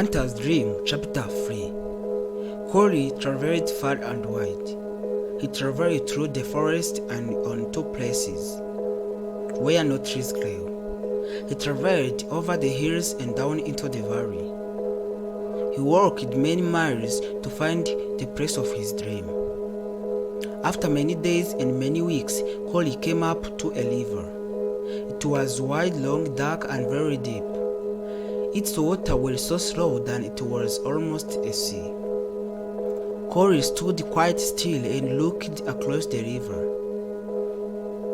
Hunter's Dream, Chapter 3. Collie traveled far and wide. He traveled through the forest and on two places where no trees grew. He traveled over the hills and down into the valley. He walked many miles to find the place of his dream. After many days and many weeks, Collie came up to a river. It was wide, long, dark, and very deep. Its water was so slow that it was almost a sea. Collie stood quite still and looked across the river.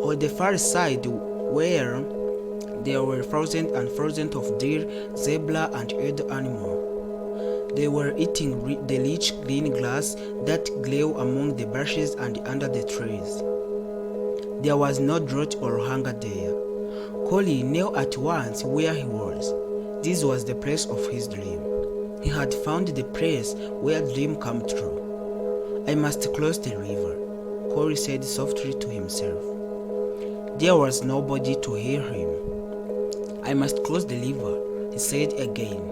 On the far side, where there were thousands and thousands of deer, zebra, and other animals. They were eating the rich green grass that grew among the bushes and under the trees. There was no drought or hunger there. Collie knew at once where he was. This was the place of his dream. He had found the place where dreams come true. I must cross the river, Collie said softly to himself. There was nobody to hear him. I must cross the river, he said again.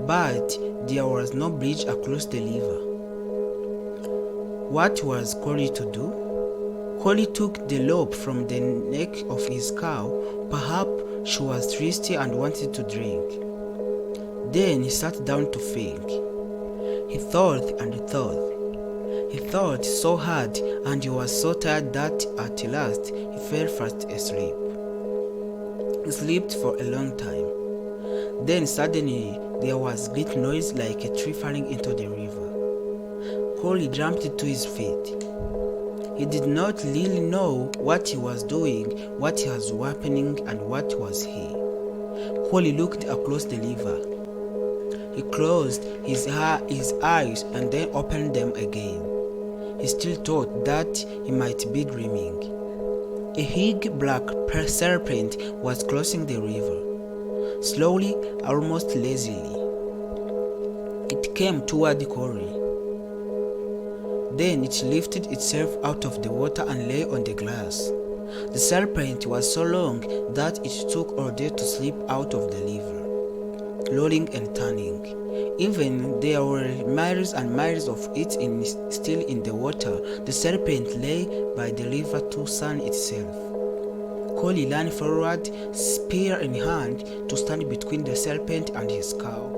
But there was no bridge across the river. What was Collie to do? Collie took the rope from the neck of his cow. Perhaps she was thirsty and wanted to drink. Then he sat down to think. He thought and thought. He thought so hard and he was so tired that at last he fell fast asleep. He slept for a long time. Then suddenly there was a great noise like a tree falling into the river. Collie jumped to his feet. He did not really know what he was doing, what was happening, and what was he. Collie looked across the river. He closed his eyes and then opened them again. He still thought that he might be dreaming. A big black serpent was crossing the river, slowly, almost lazily. It came toward Collie. Then it lifted itself out of the water and lay on the grass. The serpent was so long that it took all day to slip out of the river, rolling and turning. Even there were miles and miles of it still in the water, the serpent lay by the river to sun itself. Collie ran forward, spear in hand, to stand between the serpent and his cow.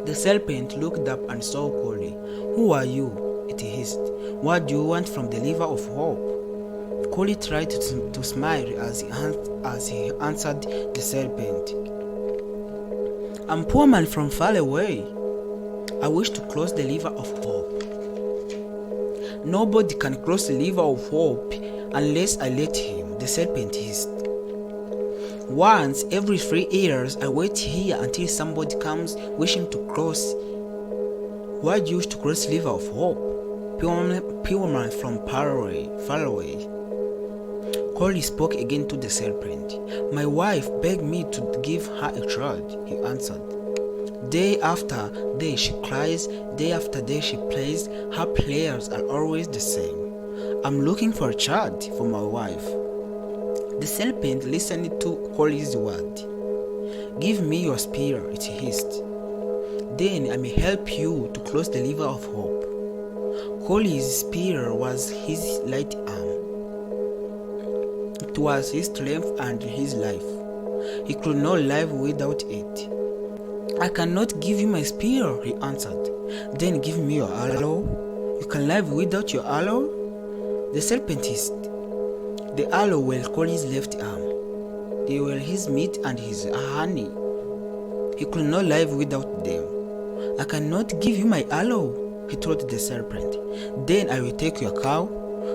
The serpent looked up and saw Collie. "Who are you?" it hissed. "What do you want from the river of hope?" Collie tried to smile as he answered the serpent. "I'm a poor man from far away. I wish to cross the river of hope." "Nobody can cross the river of hope unless I let him," the serpent hissed. "Once every 3 years I wait here until somebody comes wishing to cross." "Why do you wish to cross the river of hope? Pure man from far away. Collie spoke again to the serpent. "My wife begged me to give her a child," he answered. "Day after day she cries, day after day she plays. Her prayers are always the same. I'm looking for a child for my wife." The serpent listened to Collie's word. "Give me your spear," it hissed. "Then I may help you to cross the river of hope." Collie's spear was his right arm. It was his strength and his life. He could not live without it. "I cannot give you my spear," he answered. "Then give me your arrow." "You can live without your arrow?" The serpent hissed. The arrow were Collie's left arm. They were his meat and his honey. He could not live without them. "I cannot give you my arrow," he told the serpent. "Then I will take your cow,"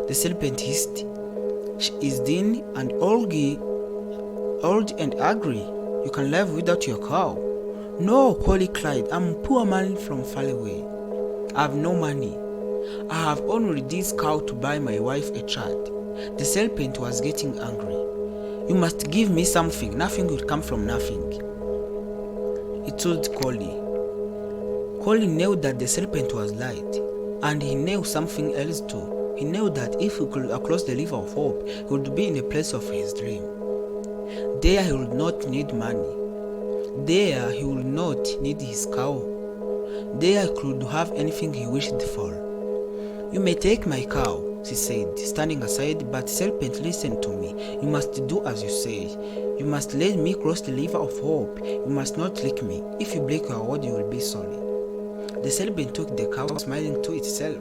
the serpent hissed. "She is thin and old and ugly. You can live without your cow." "No," Collie cried. "I'm a poor man from far away. I have no money. I have only this cow to buy my wife a child." The serpent was getting angry. "You must give me something. Nothing will come from nothing," he told Collie. Collie knew that the serpent was right, and he knew something else too. He knew that if he could cross the river of hope, he would be in the place of his dream. There he would not need money. There he would not need his cow. There he could have anything he wished for. "You may take my cow," she said, standing aside, "but serpent, listen to me. You must do as you say. You must let me cross the river of hope. You must not lick me. If you break your word, you will be sorry." The serpent took the cow, smiling to itself.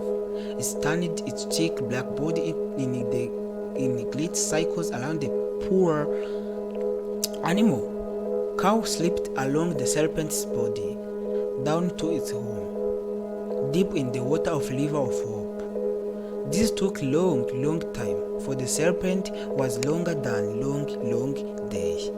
It turned its thick black body in great circles around the poor animal. Cow slipped along the serpent's body, down to its home, deep in the water of river of hope. This took long time, for the serpent was longer than long day.